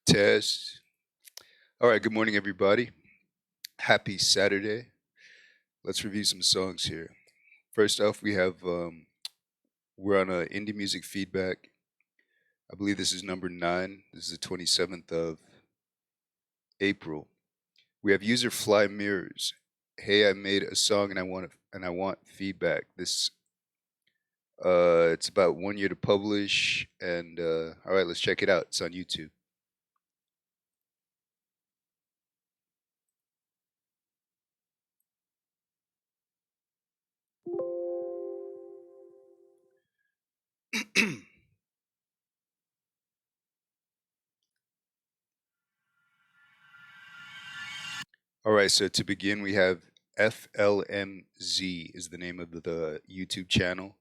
Test. All right, good morning, everybody. Happy Saturday. Let's review some songs here. First off, we're on a indie music feedback. I believe this is number 9. This is the 27th of April. We have user Fly Mirrors. Hey, I made a song and I want feedback. This it's about 1 year to publish, and all right, let's check it out. It's on YouTube. All right, so to begin, we have FLMZ is the name of the YouTube channel.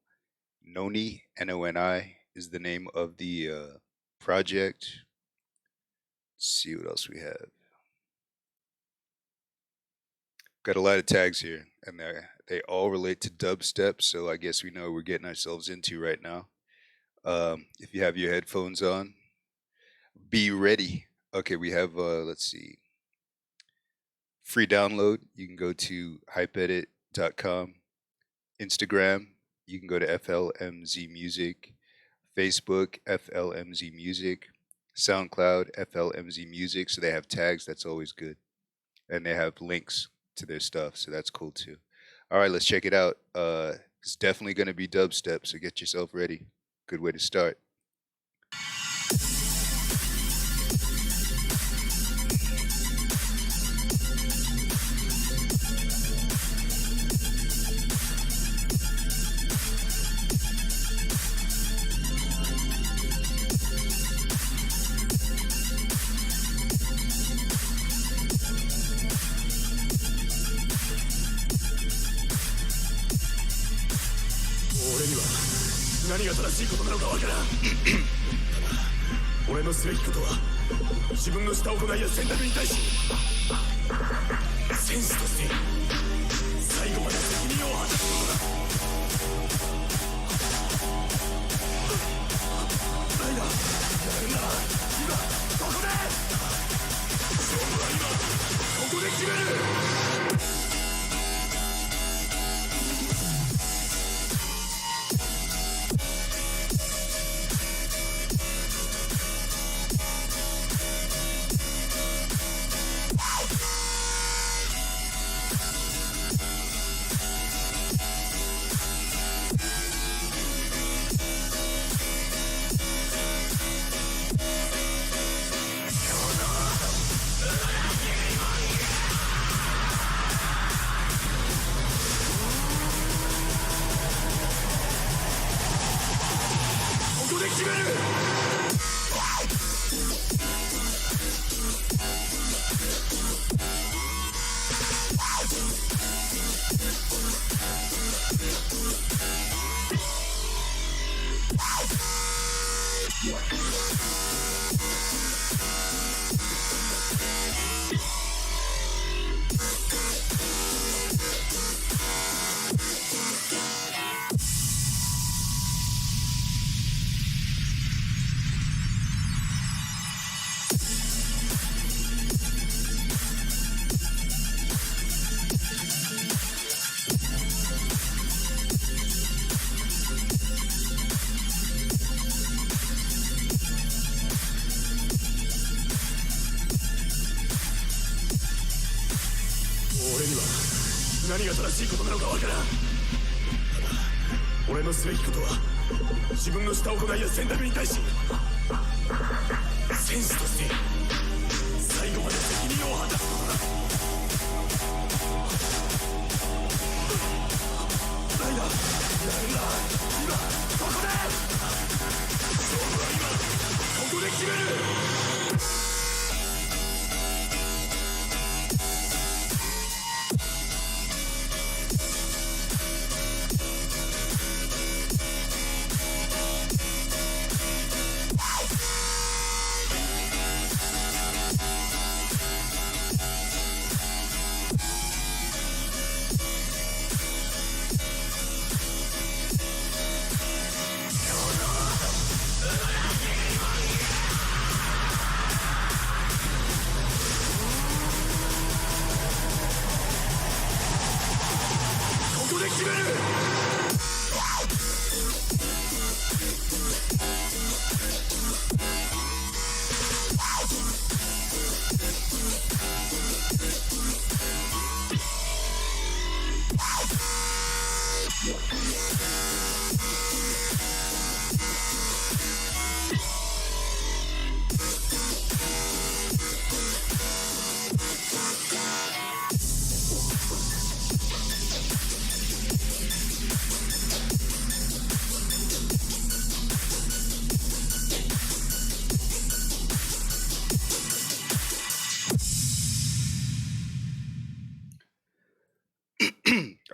Noni, Noni, is the name of the project. Let's see what else we have. Got a lot of tags here, and they all relate to dubstep, so I guess we know what we're getting ourselves into right now. If you have your headphones on, be ready. Okay, we have, let's see, free download. You can go to hypeedit.com. Instagram, you can go to FLMZ Music. Facebook, FLMZ Music. SoundCloud, FLMZ Music. So they have tags. That's always good. And they have links to their stuff. So that's cool too. All right, let's check it out. It's definitely going to be dubstep. So get yourself ready. Good way to start.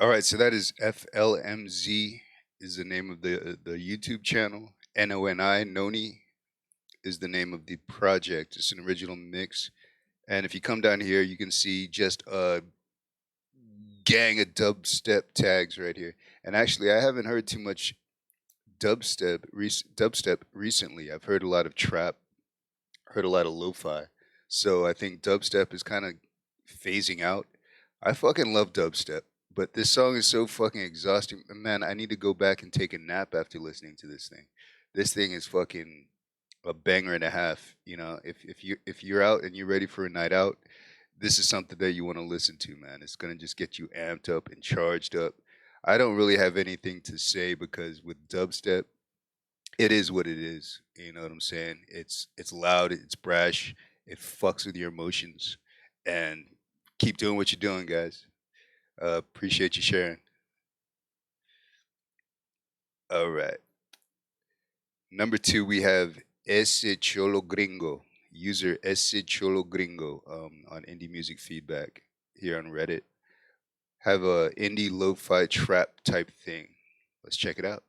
All right, so that is FLMZ is the name of the YouTube channel. NONI Noni is the name of the project. It's an original mix. And if you come down here, you can see just a gang of dubstep tags right here. And actually, I haven't heard too much dubstep recently. I've heard a lot of trap, heard a lot of lo-fi. So I think dubstep is kind of phasing out. I fucking love dubstep, but this song is so fucking exhausting. Man, I need to go back and take a nap after listening to this thing. This thing is fucking a banger and a half. You know, if you're out and you're ready for a night out, this is something that you want to listen to, man. It's gonna just get you amped up and charged up. I don't really have anything to say because with dubstep, it is what it is. You know what I'm saying? It's loud, it's brash, it fucks with your emotions, and keep doing what you're doing, guys. Appreciate you sharing. All right. Number two, we have Ese Cholo Gringo, user Ese Cholo Gringo on Indie Music Feedback here on Reddit. Have a indie lo-fi trap type thing. Let's check it out.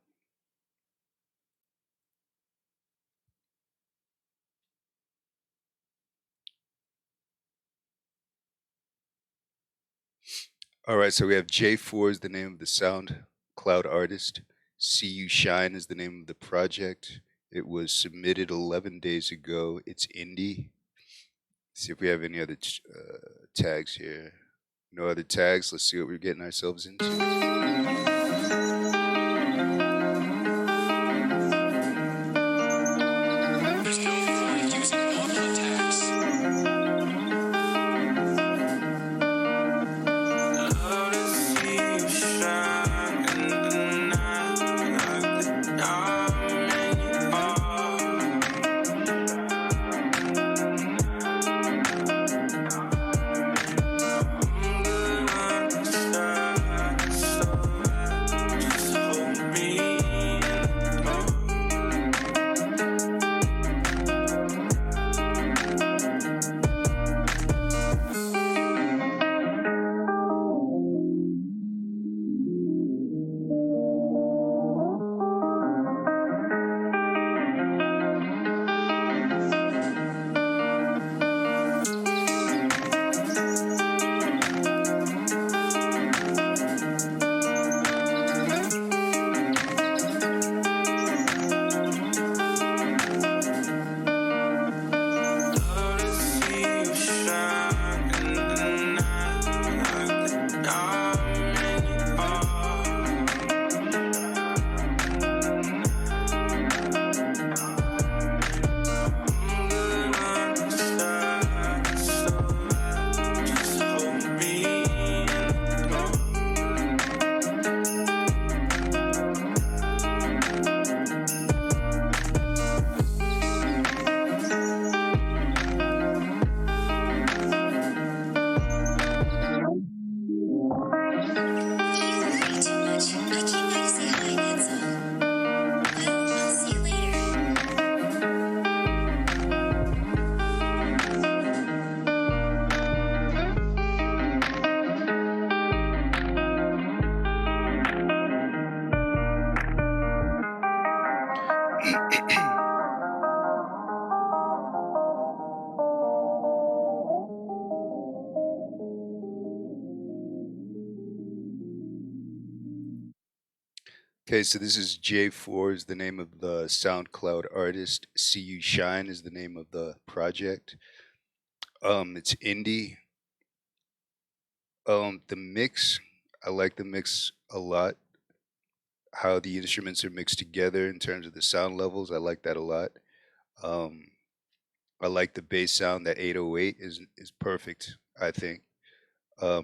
All right, so we have J4 is the name of the SoundCloud artist. See You Shine is the name of the project. It was submitted 11 days ago. It's indie. See if we have any other tags here. No other tags. Let's see what we're getting ourselves into. Okay, so this is J4 is the name of the SoundCloud artist. See You Shine is the name of the project. It's indie. The mix, I like the mix a lot. How the instruments are mixed together in terms of the sound levels, I like that a lot. Um, I like the bass sound. That 808 is perfect. I think. The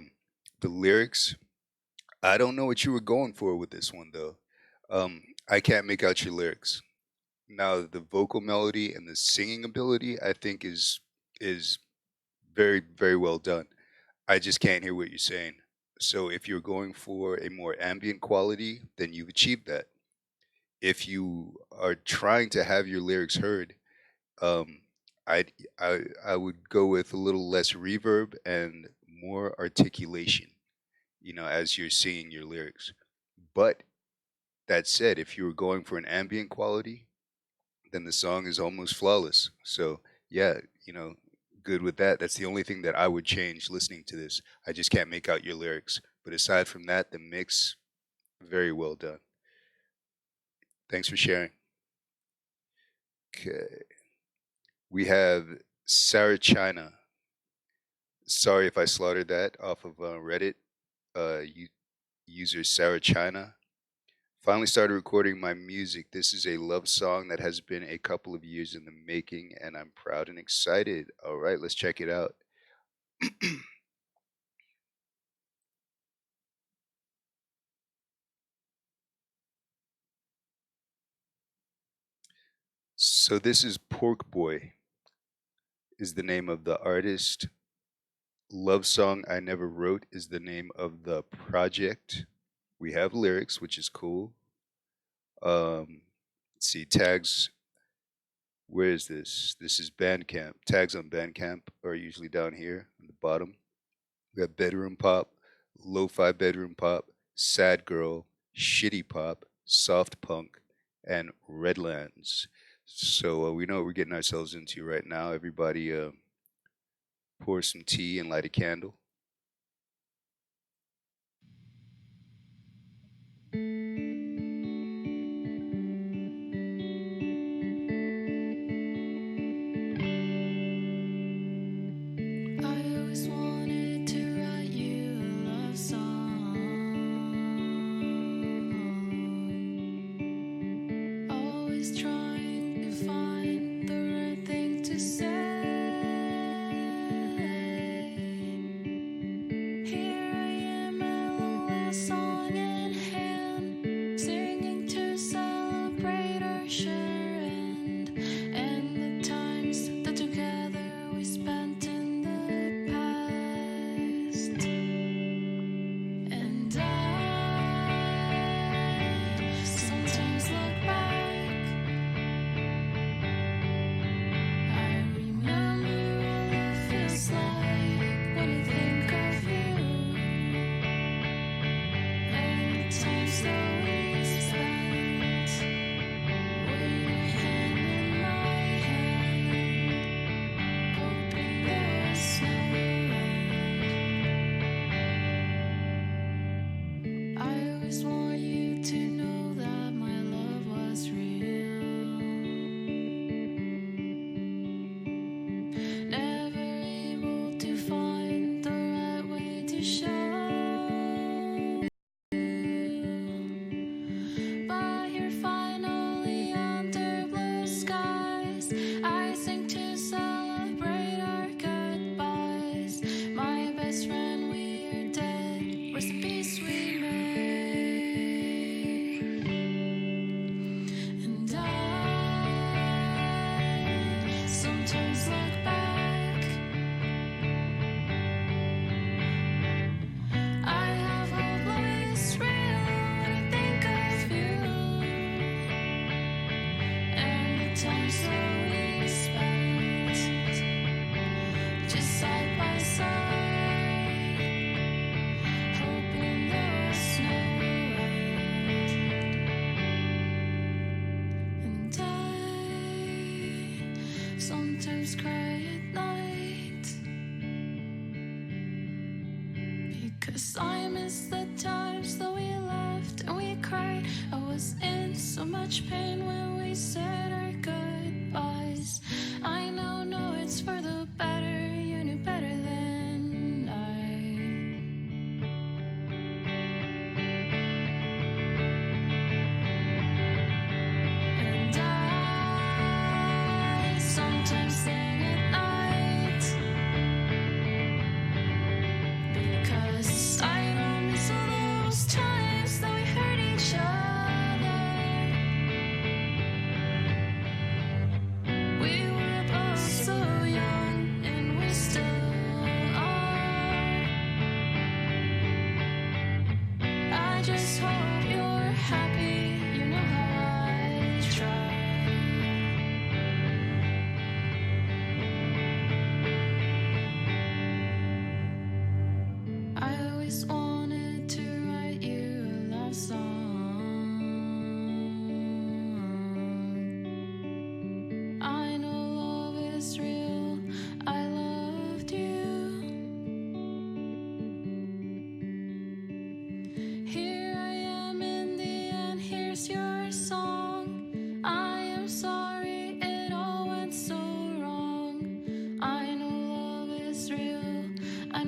lyrics, I don't know what you were going for with this one though. I can't make out your lyrics. Now the vocal melody and the singing ability, I think is very very well done. I just can't hear what you're saying. So if you're going for a more ambient quality, then you've achieved that. If you are trying to have your lyrics heard, um, I would go with a little less reverb and more articulation. as you're singing your lyrics. But that said, if you were going for an ambient quality, then the song is almost flawless. So yeah, good with that. That's the only thing that I would change listening to this. I just can't make out your lyrics. But aside from that, the mix, very well done. Thanks for sharing. Okay. We have Sarah China. Sorry if I slaughtered that off of Reddit. User Sarah China. Finally started recording my music. This is a love song that has been a couple of years in the making, and I'm proud and excited. All right, let's check it out. So this is Pork Boy is the name of the artist. Love Song I Never Wrote is the name of the project. We have lyrics, which is cool. Let's see, tags. Where is this? This is Bandcamp. Tags on Bandcamp are usually down here on the bottom. We have bedroom pop, lo-fi bedroom pop, sad girl, shitty pop, soft punk, and Redlands. So we know what we're getting ourselves into right now. Everybody pour some tea and light a candle.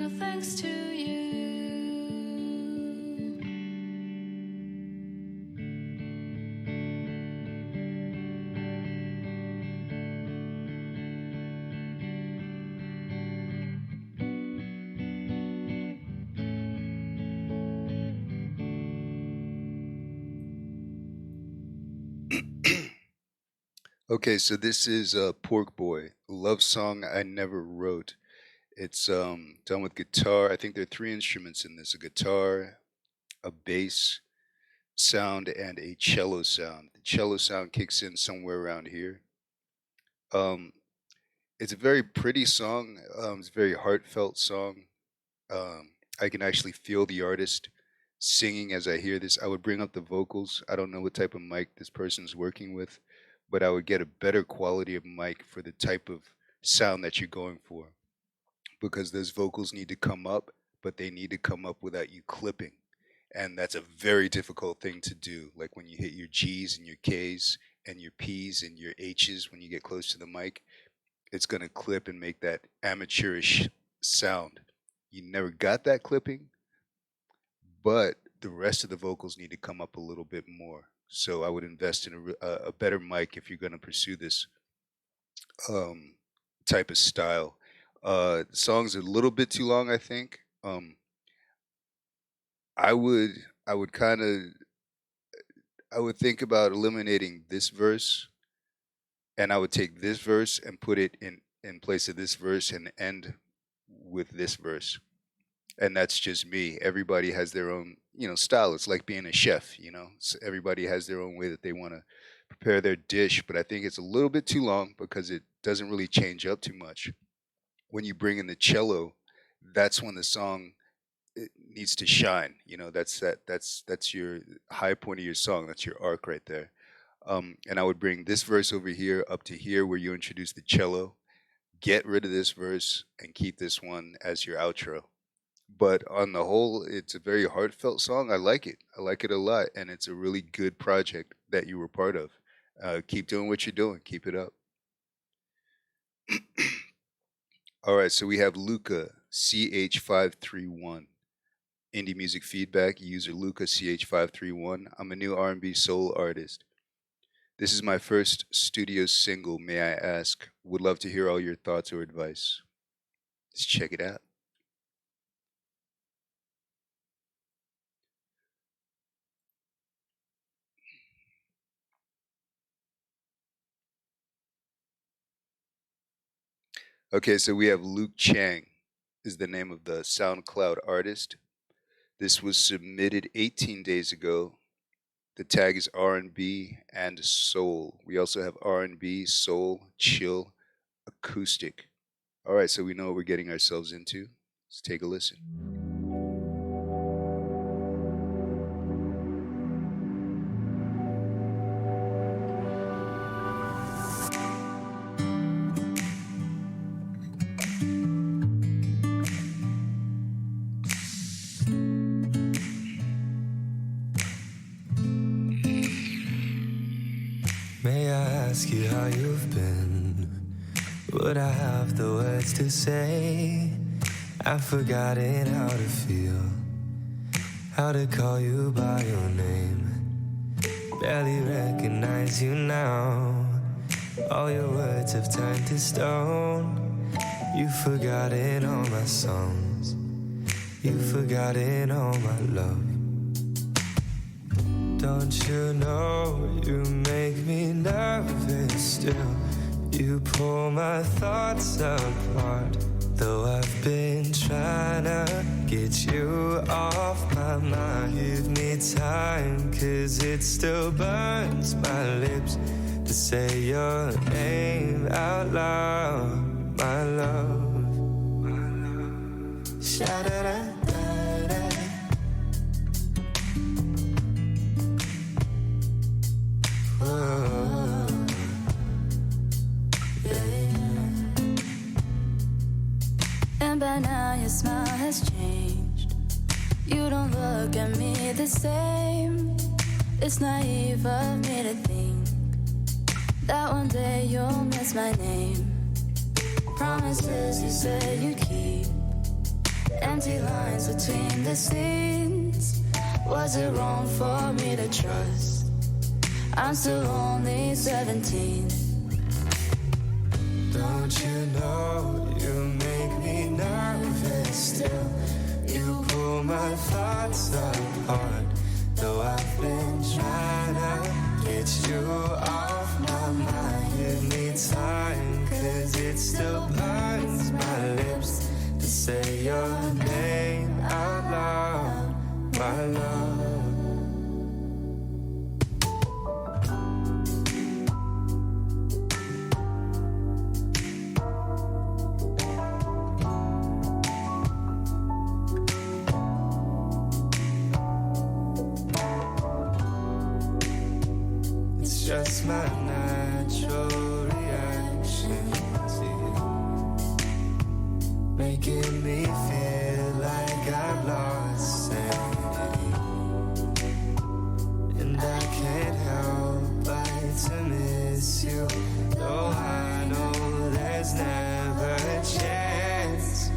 no thanks to you. Okay, so this is Pork Boy, a love song I never wrote. It's done with guitar. I think there are three instruments in this: a guitar, a bass sound, and a cello sound. The cello sound kicks in somewhere around here. Um, it's a very pretty song. It's a very heartfelt song. I can actually feel the artist singing as I hear this. I would bring up the vocals. I don't know what type of mic this person's working with, but I would get a better quality of mic for the type of sound that you're going for, because those vocals need to come up, but they need to come up without you clipping. And that's a very difficult thing to do. Like when you hit your G's and your K's and your P's and your H's when you get close to the mic, it's going to clip and make that amateurish sound. You never got that clipping, but the rest of the vocals need to come up a little bit more. So I would invest in a better mic if you're going to pursue this um, type of style. The song's a little bit too long, I think. I would I would kind of I would think about eliminating this verse, and I would take this verse and put it in place of this verse and end with this verse. And that's just me. Everybody has their own, style. It's like being a chef, everybody has their own way that they want to prepare their dish, but I think it's a little bit too long because it doesn't really change up too much. When you bring in the cello, that's when the song it needs to shine. That's your high point of your song. That's your arc right there. And I would bring this verse over here up to here where you introduce the cello. Get rid of this verse and keep this one as your outro. But on the whole, it's a very heartfelt song. I like it. I like it a lot, and it's a really good project that you were part of. Keep doing what you're doing. Keep it up. All right, so we have Luca CH531. Indie Music Feedback, user Luca CH531. I'm a new R&B soul artist. This is my first studio single, may I ask? Would love to hear all your thoughts or advice. Let's check it out. Okay, so we have Luke Chang is the name of the SoundCloud artist. This was submitted 18 days ago. The tag is R&B and soul. We also have R&B, soul, chill, acoustic. All right, so we know what we're getting ourselves into. Let's take a listen. May I ask you how you've been? Would I have the words to say? I've forgotten how to feel, how to call you by your name. Barely recognize you now. All your words have turned to stone. You've forgotten all my songs. You've forgotten all my love. Don't you know you make me nervous still? You pull my thoughts apart. Though I've been trying to get you off my mind. Give me time, 'cause it still burns my lips to say your name out loud, my love, my love. Sha-da-da-da-da. Whoa. And by now your smile has changed. You don't look at me the same. It's naive of me to think that one day you'll miss my name. Promises you said you'd keep, Empty lines between the scenes. Was it wrong for me to trust? I'm still only 17. Don't you know you make me nervous still? You pull my thoughts apart. Though I've been trying to get you off my mind. Give me time, 'cause it still burns my lips to say your name out loud, my love. Just my natural reaction to you, making me feel like I've lost sanity. And I can't help but to miss you, though I know there's never a chance.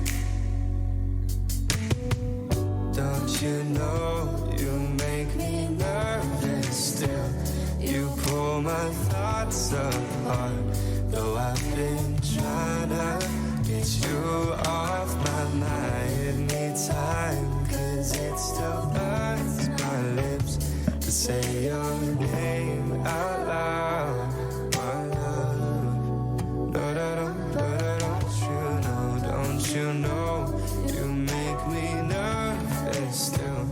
Don't you know you make me nervous still? You pull my thoughts apart. Though I've been trying to get you off my mind. Give me time, 'cause it still burns my lips to say your name out loud, my love. Don't you know, you make me nervous still.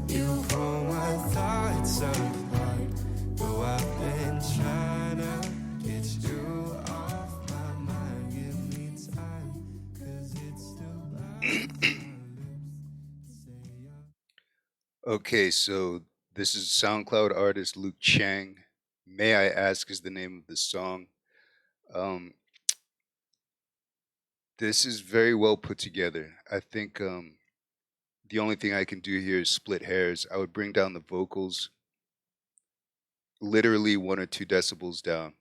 You pull my thoughts apart. Though I've been trying to get you off my mind. Give me time, 'cause it's still Okay, so this is SoundCloud artist Luke Chang. May I Ask is the name of the song. Um, this is very well put together. I think the only thing I can do here is split hairs. I would bring down the vocals literally 1 or 2 decibels down.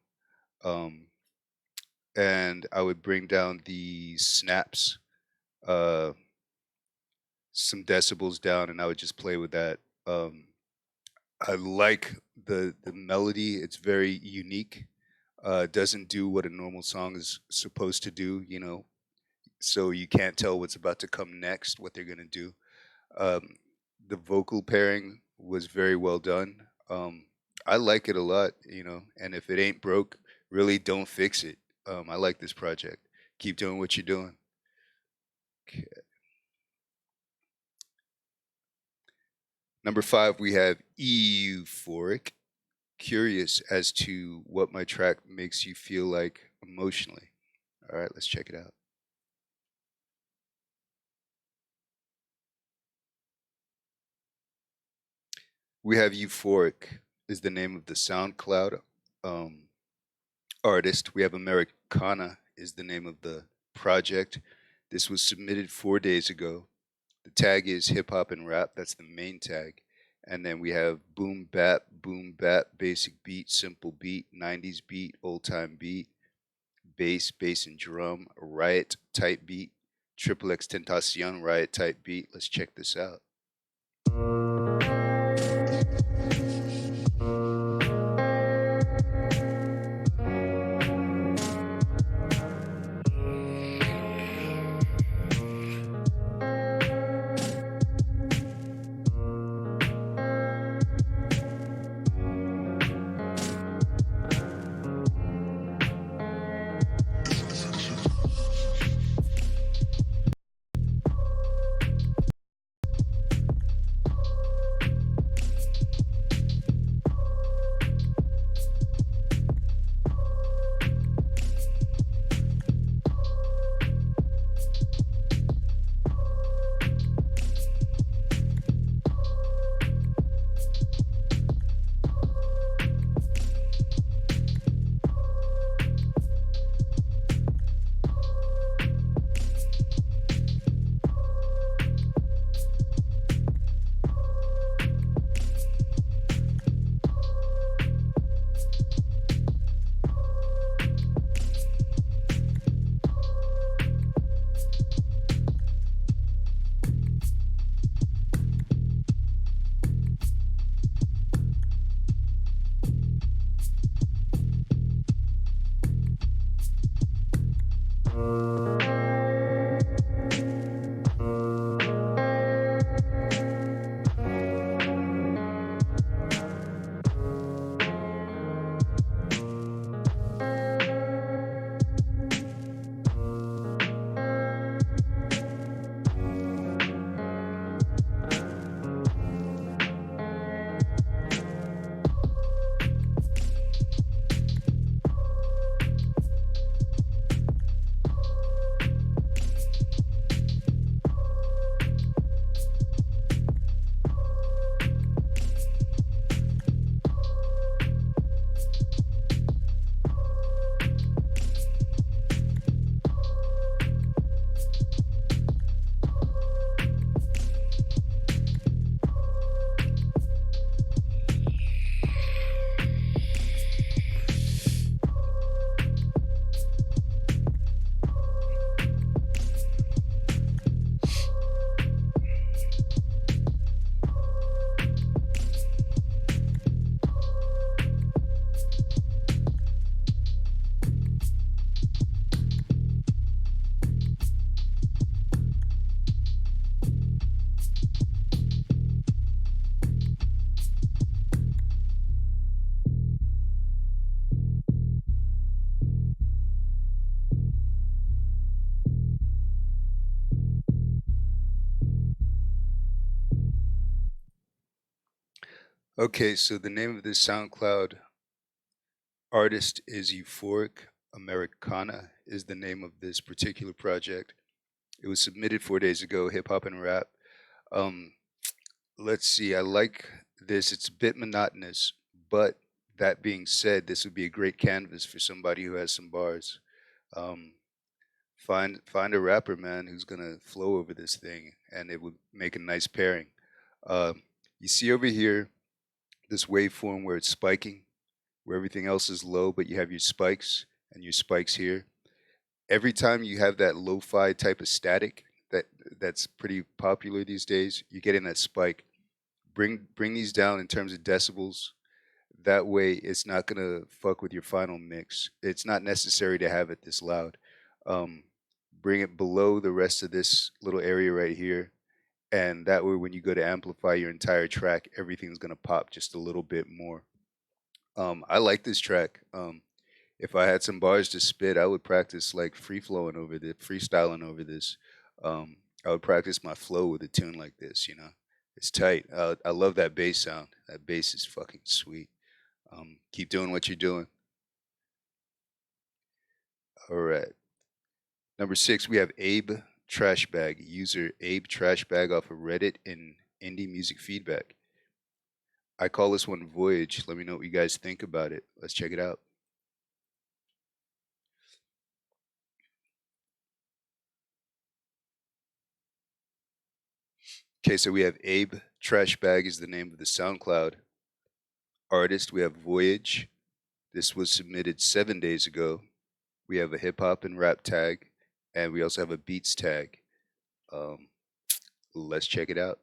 And I would bring down the snaps some decibels down, and I would just play with that. I like the melody. It's very unique. Doesn't do what a normal song is supposed to do, so you can't tell what's about to come next, what they're gonna do. The vocal pairing was very well done. I like it a lot, and if it ain't broke, really don't fix it. I like this project. Keep doing what you're doing. Okay. Number 5, we have Euphoric. Curious as to what my track makes you feel like emotionally. All right, let's check it out. We have Euphoric is the name of the SoundCloud artist. We have Americana is the name of the project. This was submitted 4 days ago. The tag is hip hop and rap. That's the main tag. And then we have boom bap, basic beat, simple beat, 90s beat, old time beat, bass and drum, riot type beat, triple X Tentacion riot type beat. Let's check this out. Okay, so the name of this SoundCloud artist is Euphoric Americana is the name of this particular project. It was submitted 4 days ago, hip hop and rap. Um, let's see, I like this. It's a bit monotonous, but that being said, this would be a great canvas for somebody who has some bars. Um, find a rapper, man, who's gonna flow over this thing, and it would make a nice pairing. Um, you see over here this waveform where it's spiking, where everything else is low, but you have your spikes and your spikes here. Every time you have that lo-fi type of static that's pretty popular these days, you get in that spike. Bring these down in terms of decibels. That way, it's not gonna fuck with your final mix. It's not necessary to have it this loud. Um, bring it below the rest of this little area right here, and that way, when you go to amplify your entire track, everything's gonna pop just a little bit more. I like this track. If I had some bars to spit, I would practice like free flowing over this, freestyling over this. I would practice my flow with a tune like this. You know, it's tight. I love that bass sound. That bass is fucking sweet. Keep doing what you're doing. All right. Number 6, we have Abe Trashbag. User Abe Trashbag off of Reddit in Indie Music Feedback. I call this one Voyage. Let me know what you guys think about it. Let's check it out. Okay, so we have Abe Trashbag is the name of the SoundCloud artist. We have Voyage. This was submitted 7 days ago. We have a hip hop and rap tag, and we also have a beats tag. Um, let's check it out.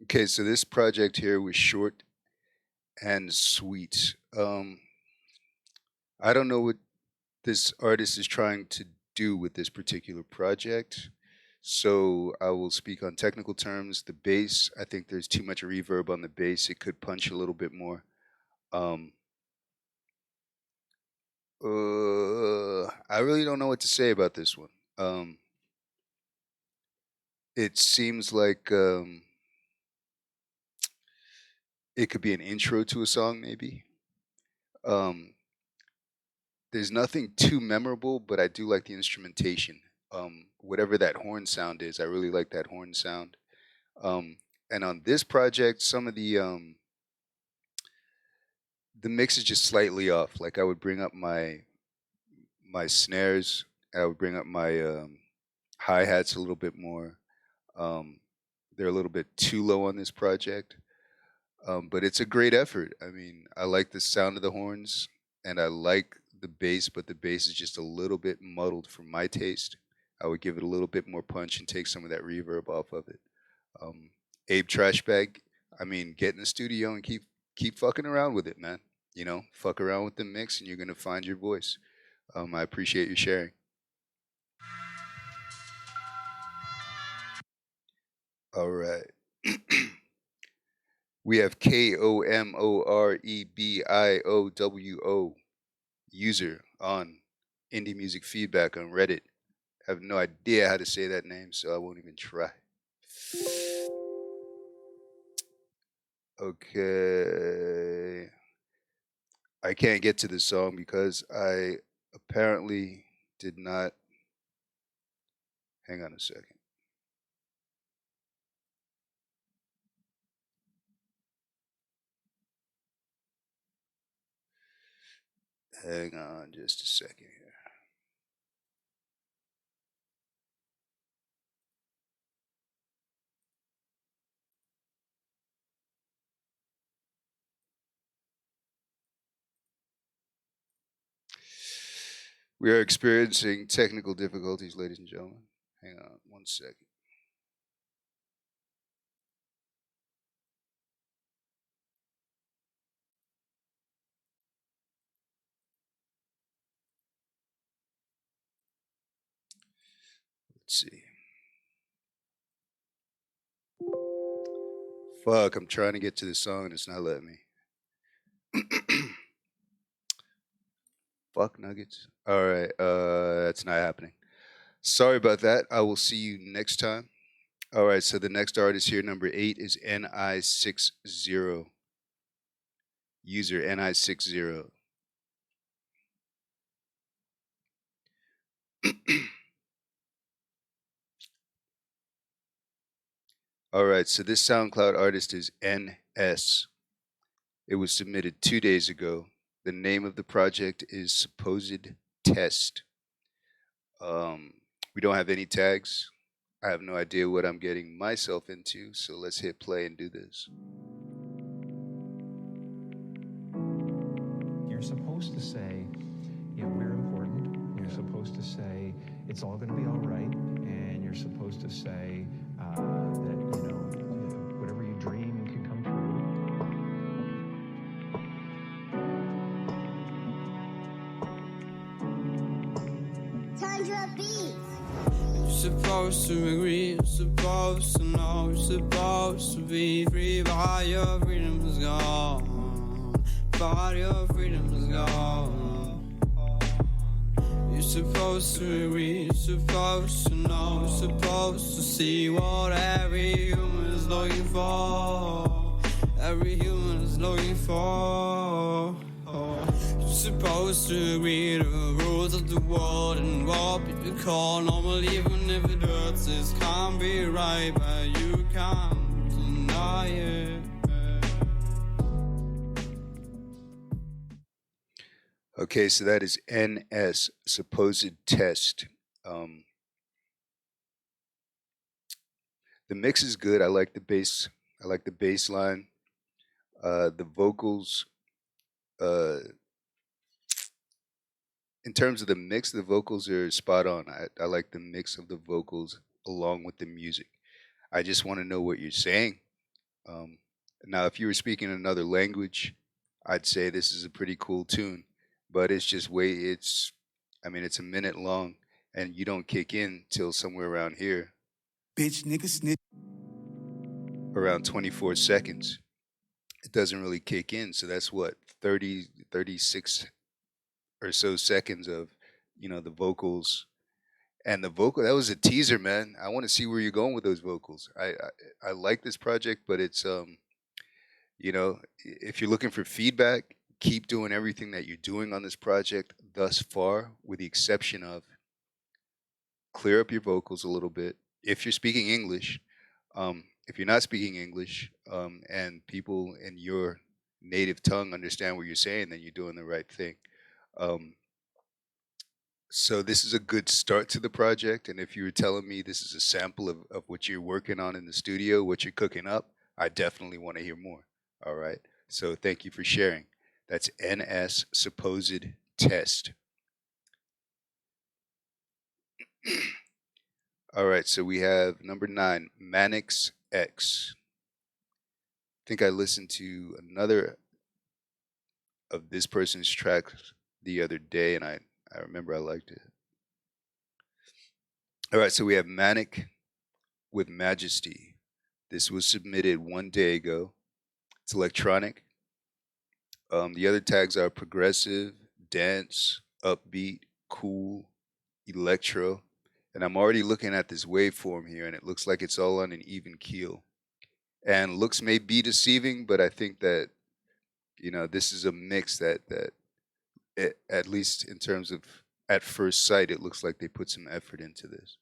Okay, so this project here was short and sweet. I don't know what this artist is trying to do with this particular project. So I will speak on technical terms. The bass, I think there's too much reverb on the bass. It could punch a little bit more. Um, I really don't know what to say about this one. It seems like it could be an intro to a song, maybe. Um, there's nothing too memorable, but I do like the instrumentation. Whatever that horn sound is, I really like that horn sound. Um, and on this project, some of the mix is just slightly off. Like I would bring up my snares, I would bring up my hi hats a little bit more. Um, they're a little bit too low on this project, but it's a great effort. I mean, I like the sound of the horns, and I like the bass, but the bass is just a little bit muddled for my taste. I would give it a little bit more punch and take some of that reverb off of it. Um, Abe Trashbag, I mean, get in the studio and keep fucking around with it, man. You know, fuck around with the mix, and you're gonna find your voice. I appreciate you sharing. All right. We have KOMOREBIOWO user on Indie Music Feedback on Reddit. I have no idea how to say that name, so I won't even try. Okay. I can't get to this song because I apparently did not. Hang on a second. Hang on just a second here. We are experiencing technical difficulties, ladies and gentlemen. Hang on one second. Let's see. Fuck, I'm trying to get to the song and it's not letting me. Fuck nuggets. All right, that's not happening. Sorry about that. I will see you next time. All right, so the next artist here, number 8, is NI60. User NI60. All right, so this SoundCloud artist is NS. It was submitted 2 days ago. The name of the project is Supposed Test. We don't have any tags. I have no idea what I'm getting myself into, so let's hit play and do this. You're supposed to say, you know, we're important. You're supposed to say, it's all going to be all right. And you're supposed to say that, you know, whatever you dream can come true. Tundra Beats. You're supposed to agree, you're supposed to know, you're supposed to be free, but your freedom is gone. But your freedom is gone. You're supposed to agree, you're supposed to know, you're supposed to see what every human is looking for. Every human is looking for. You're supposed to agree to the rules of the world and what people call normal, even if it hurts. This can't be right, but you can't deny it. Okay, so that is NS, Supposed Test. The mix is good. I like the bass. I like the bass line. The vocals, in terms of the mix, the vocals are spot on. I like the mix of the vocals along with the music. I just want to know what you're saying. Now, if you were speaking another language, I'd say this is a pretty cool tune. But it's just it's a minute long, and you don't kick in till somewhere around here. Bitch, nigga, snitch. Around 24 seconds. It doesn't really kick in, so that's what, 30, 36 or so seconds of, the vocals. And the vocal, that was a teaser, man. I want to see where you're going with those vocals. I like this project, but it's, if you're looking for feedback, keep doing everything that you're doing on this project thus far, with the exception of clear up your vocals a little bit. If you're speaking English, if you're not speaking English, and people in your native tongue understand what you're saying, then you're doing the right thing. So this is a good start to the project. And if you were telling me this is a sample of what you're working on in the studio, what you're cooking up, I definitely want to hear more. All right. So thank you for sharing. That's NS, Supposed Test. All right, so we have number 9, Manix X. I think I listened to another of this person's tracks the other day, and I remember I liked it. All right, so we have Manic with Majesty. This was submitted 1 day ago. It's electronic. The other tags are progressive, dance, upbeat, cool, electro. And I'm already looking at this waveform here, and it looks like it's all on an even keel. And looks may be deceiving, but I think that, this is a mix that at least in terms of at first sight, it looks like they put some effort into this.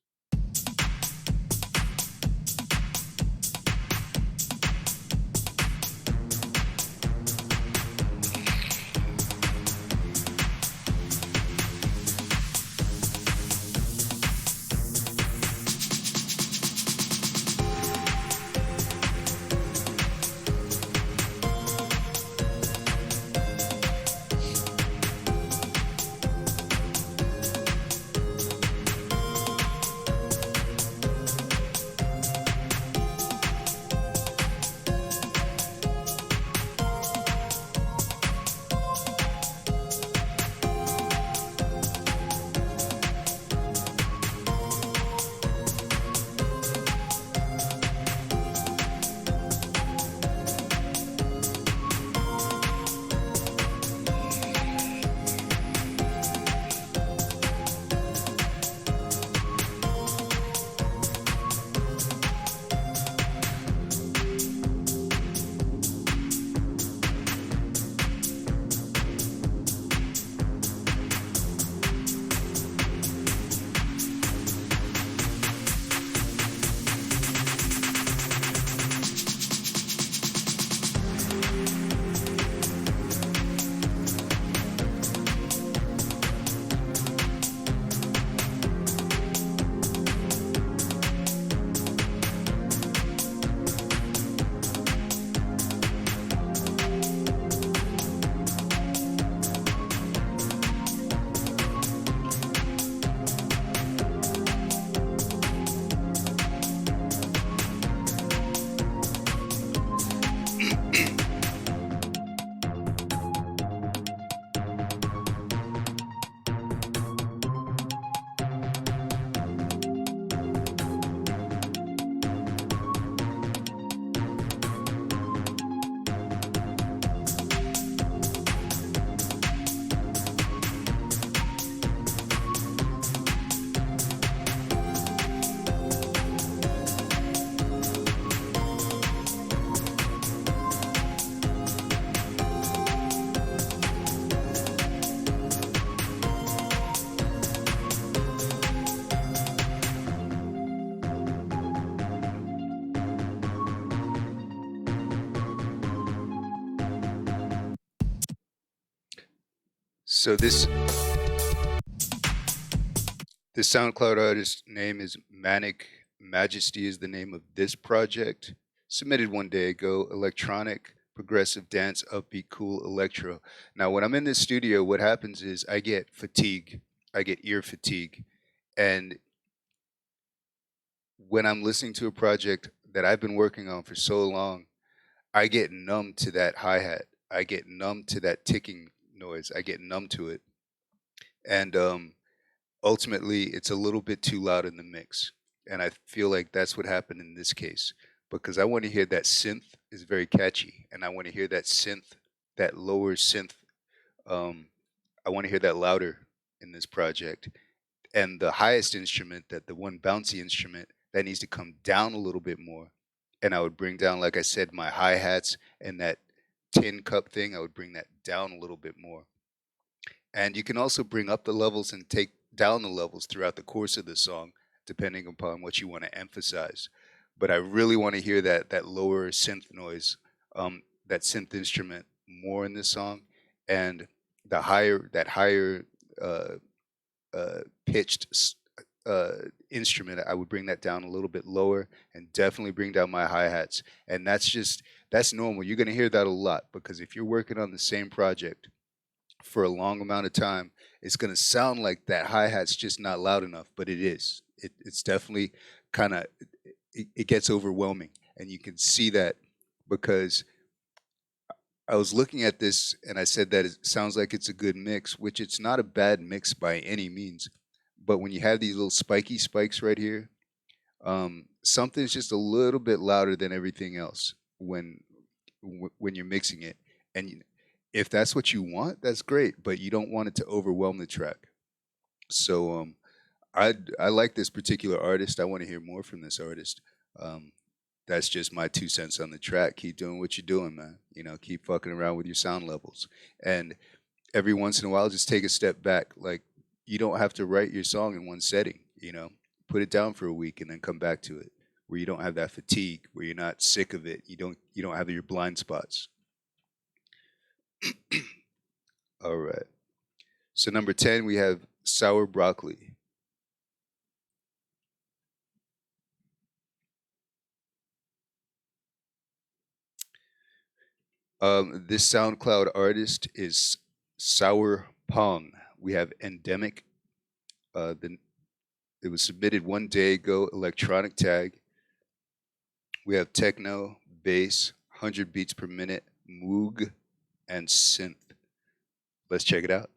So this SoundCloud artist name is Manic Majesty is the name of this project. Submitted one day ago. Electronic, progressive dance, upbeat, cool electro. Now, when I'm in this studio, what happens is I get fatigue. I get ear fatigue. And when I'm listening to a project that I've been working on for so long, I get numb to that hi-hat. I get numb to that ticking noise. I get numb to it. And ultimately, it's a little bit too loud in the mix. And I feel like that's what happened in this case because I want to hear that synth is very catchy. And I want to hear that synth, that lower synth. I want to hear that louder in this project. And the highest instrument, that the one bouncy instrument, that needs to come down a little bit more. And I would bring down, like I said, my hi-hats and that tin cup thing, I would bring that down a little bit more. And you can also bring up the levels and take down the levels throughout the course of the song, depending upon what you want to emphasize. But I really want to hear that lower synth noise, that synth instrument more in this song, and the higher pitched instrument, I would bring that down a little bit lower and definitely bring down my hi-hats. And that's normal. You're going to hear that a lot because if you're working on the same project for a long amount of time, it's going to sound like that hi-hat's just not loud enough, but it is. It's definitely kind of, it gets overwhelming. And you can see that because I was looking at this and I said that it sounds like it's a good mix, which it's not a bad mix by any means. But when you have these little spiky spikes right here, something's just a little bit louder than everything else when you're mixing it. And if that's what you want, that's great, but you don't want it to overwhelm the track. So I like this particular artist. I want to hear more from this artist. That's just my 2 cents on the track. Keep doing what you're doing, man. You know, keep fucking around with your sound levels. And every once in a while, just take a step back. Like, you don't have to write your song in one setting, you know. Put it down for a week and then come back to it, where you don't have that fatigue, where you're not sick of it. You don't have your blind spots. All right. So number 10, we have Sour Broccoli. This SoundCloud artist is Sour Pong. We have Endemic. It was submitted one day ago, electronic tag. We have techno, bass, 100 beats per minute, moog, and synth. Let's check it out.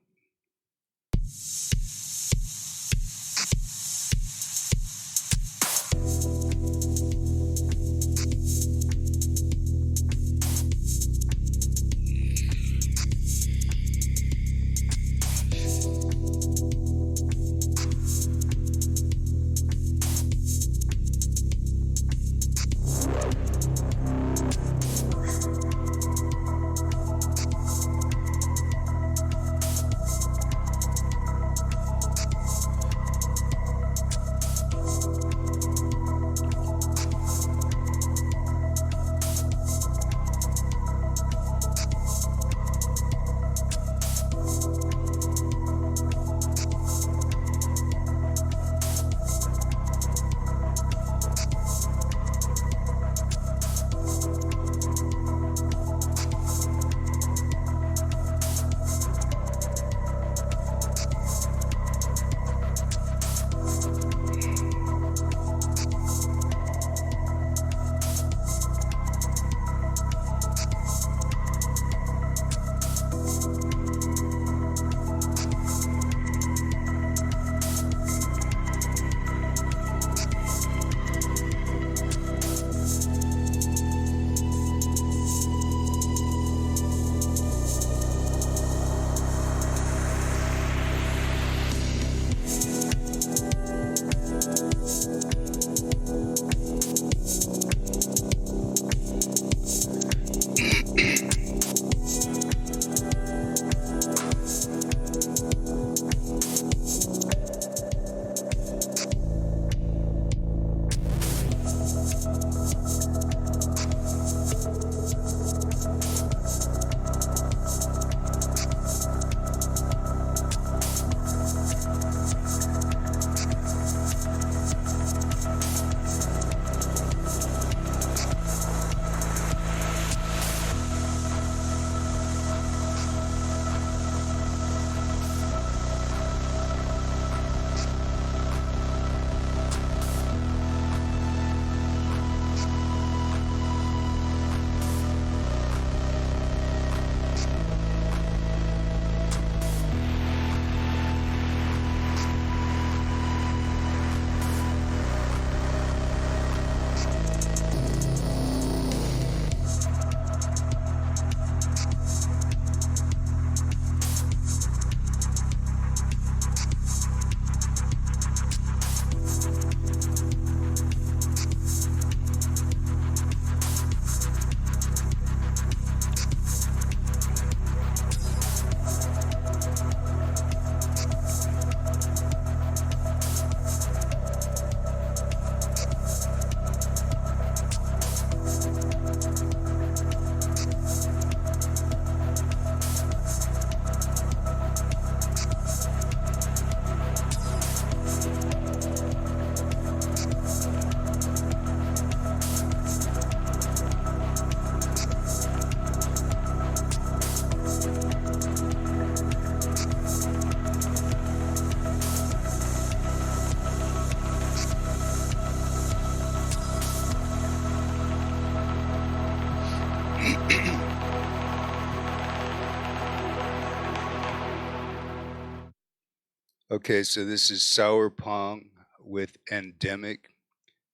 Okay, so this is Sour Pong with Endemic.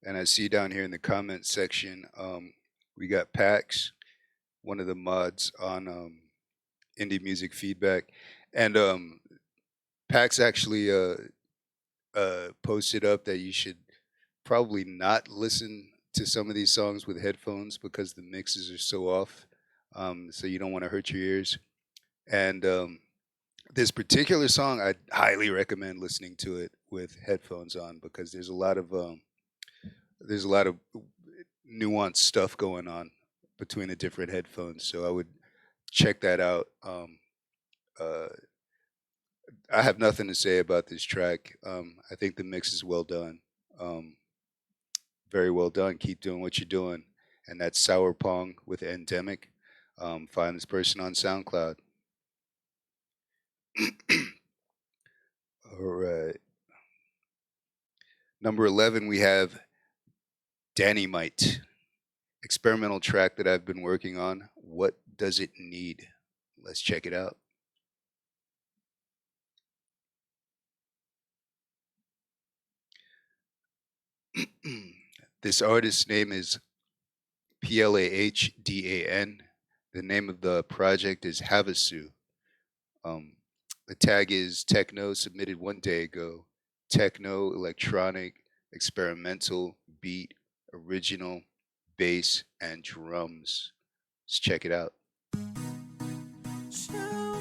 And I see down here in the comment section, we got Pax, one of the mods on Indie Music Feedback. And Pax actually posted up that you should probably not listen to some of these songs with headphones because the mixes are so off. So you don't want to hurt your ears. And this particular song, I highly recommend listening to it with headphones on because there's a lot of nuanced stuff going on between the different headphones. So I would check that out. Uh, I have nothing to say about this track. I think the mix is well done. Um, very well done. Keep doing what you're doing. And that's Sour Pong with Endemic. Find this person on SoundCloud. All right. Number 11, we have Danny Might. Experimental track that I've been working on. What does it need? Let's check it out. This artist's name is Plahdan. The name of the project is Havasu. The tag is techno, submitted 1 day ago. Techno, electronic, experimental, beat, original, bass, and drums. Let's check it out. Show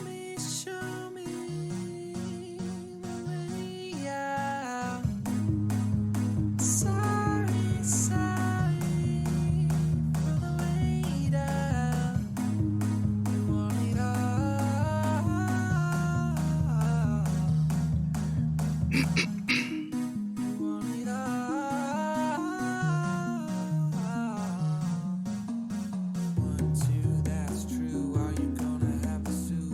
me the way out. Sorry for the way down. You want it all. You want it all. 1, 2, that's true. Are you gonna have a suit?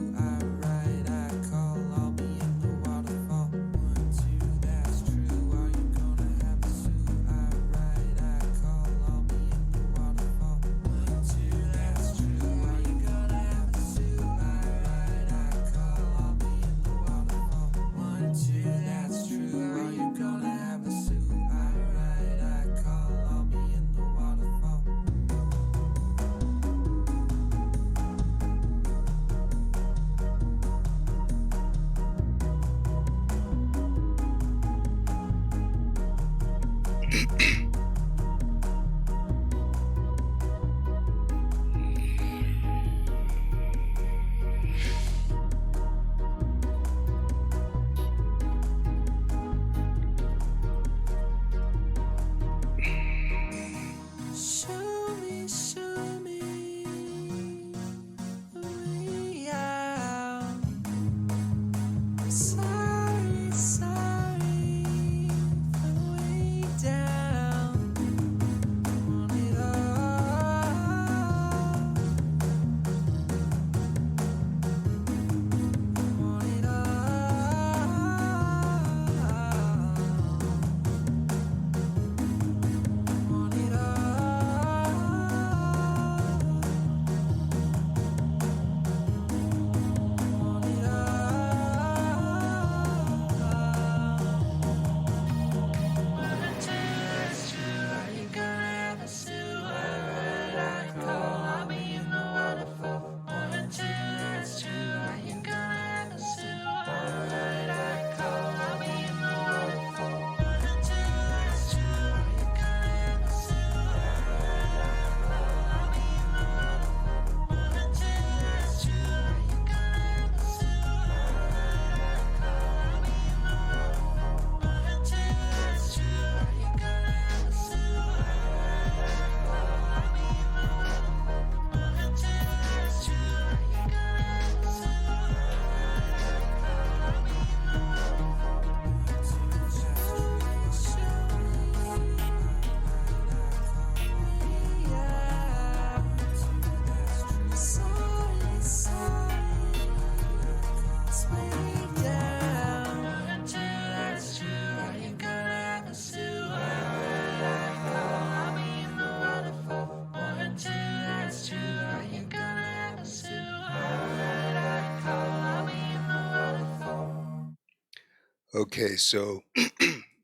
Okay, so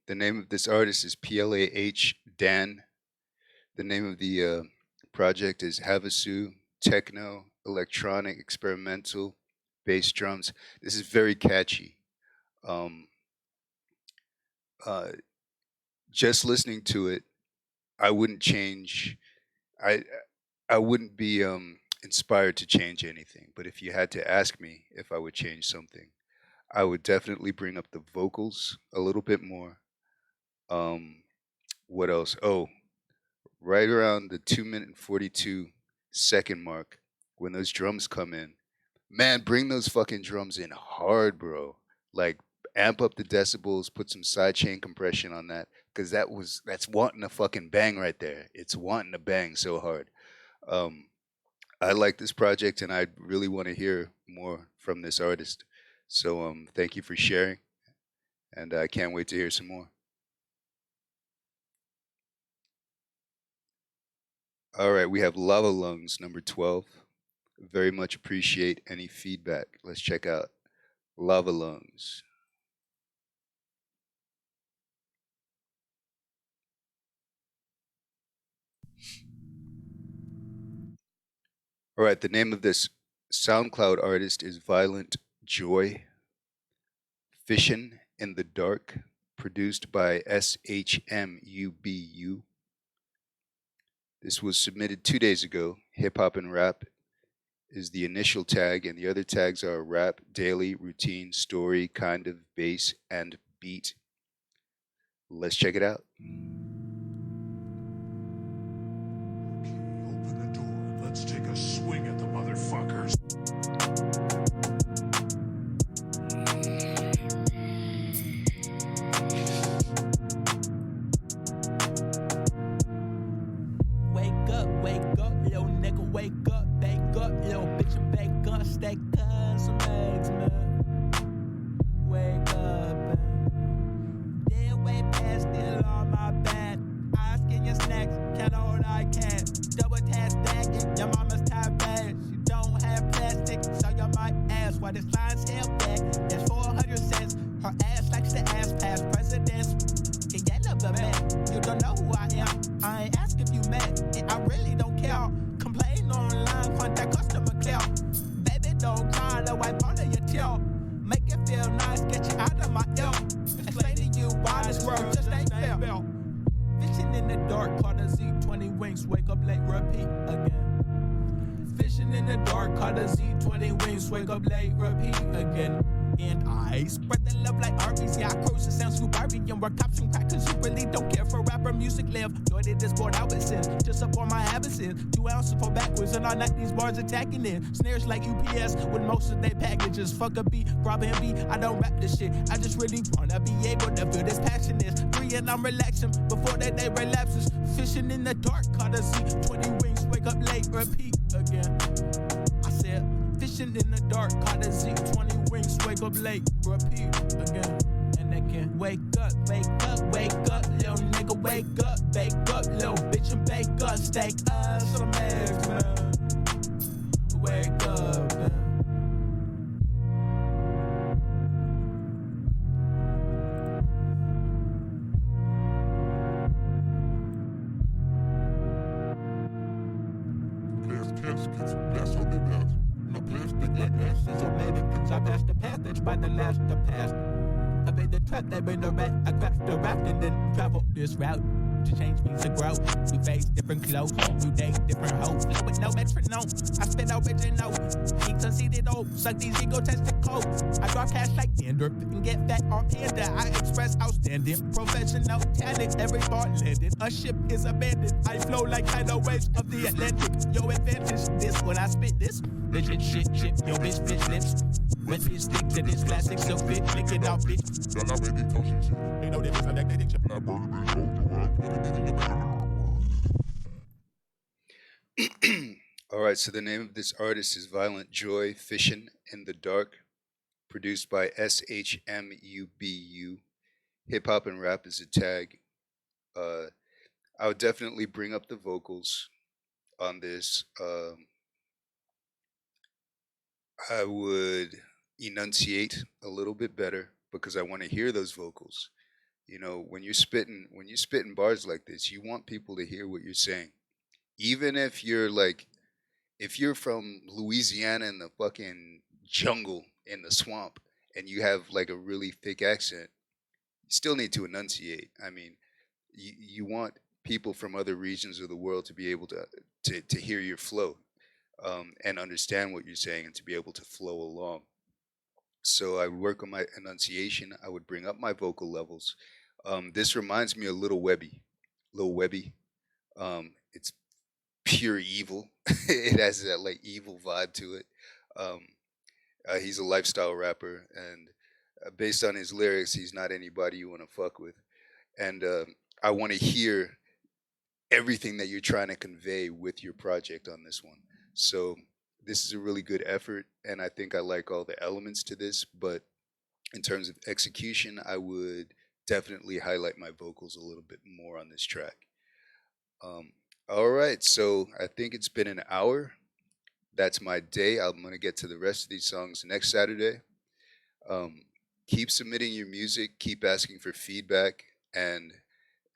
the name of this artist is PLAH Dan. The name of the project is Havasu Techno Electronic Experimental Bass Drums. This is very catchy. Um, uh, just listening to it, I wouldn't change. I I wouldn't be inspired to change anything. But if you had to ask me if I would change something, I would definitely bring up the vocals a little bit more. Um, what else? Oh, right around the 2 minute and 42 second mark, when those drums come in, man, bring those fucking drums in hard, bro. Like, amp up the decibels, put some sidechain compression on that, because that's wanting a fucking bang right there. It's wanting to bang so hard. Um, I like this project, and I really want to hear more from this artist. So, thank you for sharing, and I can't wait to hear some more. All right, we have Lava Lungs, number 12. Very much appreciate any feedback. Let's check out Lava Lungs. All right, the name of this SoundCloud artist is Violent Joy. Fission in the Dark, produced by SHMUBU. This was submitted 2 days ago. Hip hop and rap is the initial tag, and the other tags are rap, daily, routine, story, kind of, bass, and beat. Let's check it out. Open the door and let's take a swing at the motherfuckers. Wake up, little nigga, wake up, bake up, little bitch, and bake up, steak up, some eggs, man. Wake up, man. Dead way past, still on my back. I skin your snacks, can't hold I can. Double task stacking, your mama's tired bad. She don't have plastic, so you might ask why this line's held back. That's 400 cents. Her ass likes to ass past presidents. Yeah, yellow the man, you don't know who I am. I ain't ask if you mad, and I really don't care. Complain online, contact customer care. Baby, don't cry, the wipe under your tail. Make it feel nice, get you out of my ear. Explain to you why this world just ain't fair. Fishing in the dark, caught a Z20 wings, wake up late, repeat again. Fishing in the dark, caught a Z20 wings, wake up late, repeat again. And I spread the love like Arby's. Yeah, I cruise, it sounds super Barbarian. We're cops and crackers who really don't care for rapper music live. Joy did this board I was in, just up on my habits in. 2 ounces for backwards, and all night these bars attacking in. Snares like UPS with most of their packages. Fuck a beat, grab a beat. I don't rap this shit. I just really wanna be able to feel this passion is. 3 and I'm relaxing before that day relapses. Fishing in the dark, caught a Z20 wings, wake up late, repeat again. I said, fishing in the dark, caught a Z20 wings, wake up late, repeat again and again. Wake up, little nigga, wake up, bake up, little bitch, and bake up, steak up, some eggs, man. Wake up, man. That's what they pass. No plastic like asses or mannequins. I passed the passage by the last to pass. I made the trap, they made the rat. I cracked the raft and then traveled this route. To change me to grow. We face different clothes, new day, different hoes. Flow with no metronome. I spit original. He conceited old. Suck these egotistical. I drop cash like dander and get fat on panda. I express outstanding professional talent. Every bar landed. A ship is abandoned. I flow like tidal waves of the Atlantic. Yo, advantage this when I spit this. Legit shit, yo, bitch lips. Red fish stick to this plastic silk fit. Lick it out, bitch. Y'all not ready to touch this shit. Ain't no difference, I like that shit. Not burning me, hold you up. Put it in your mouth. All right, so the name of this artist is Violent Joy, Fission in the Dark, produced by SHMUBU. Hip hop and rap is a tag. I would definitely bring up the vocals on this. I would enunciate a little bit better, because I want to hear those vocals. You know, when you're spitting bars like this, you want people to hear what you're saying. Even if you're like, if you're from Louisiana in the fucking jungle in the swamp and you have like a really thick accent, you still need to enunciate. I mean, you want people from other regions of the world to be able to hear your flow, and understand what you're saying and to be able to flow along. So I would work on my enunciation. I would bring up my vocal levels. This reminds me of Little Webby. Little Webby. It's pure evil. It has that like evil vibe to it. Um, he's a lifestyle rapper, and based on his lyrics, he's not anybody you want to fuck with. And I want to hear everything that you're trying to convey with your project on this one. So this is a really good effort, and I think I like all the elements to this. But in terms of execution, I would definitely highlight my vocals a little bit more on this track. Um, all right, so I think it's been an hour. That's my day. I'm gonna get to the rest of these songs next Saturday. Um, keep submitting your music. Keep asking for feedback, and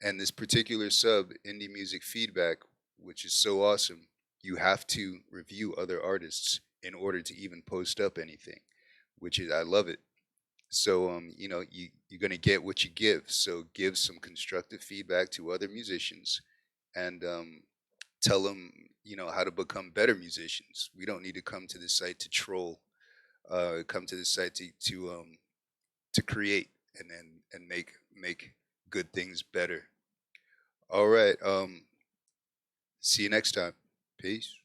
this particular sub, Indie Music Feedback, which is so awesome. You have to review other artists in order to even post up anything, which is I love it. So you know, you're gonna get what you give. So give some constructive feedback to other musicians, and tell them, you know, how to become better musicians. We don't need to come to this site to troll. Come to this site to create and make good things better. All right. See you next time. Peace.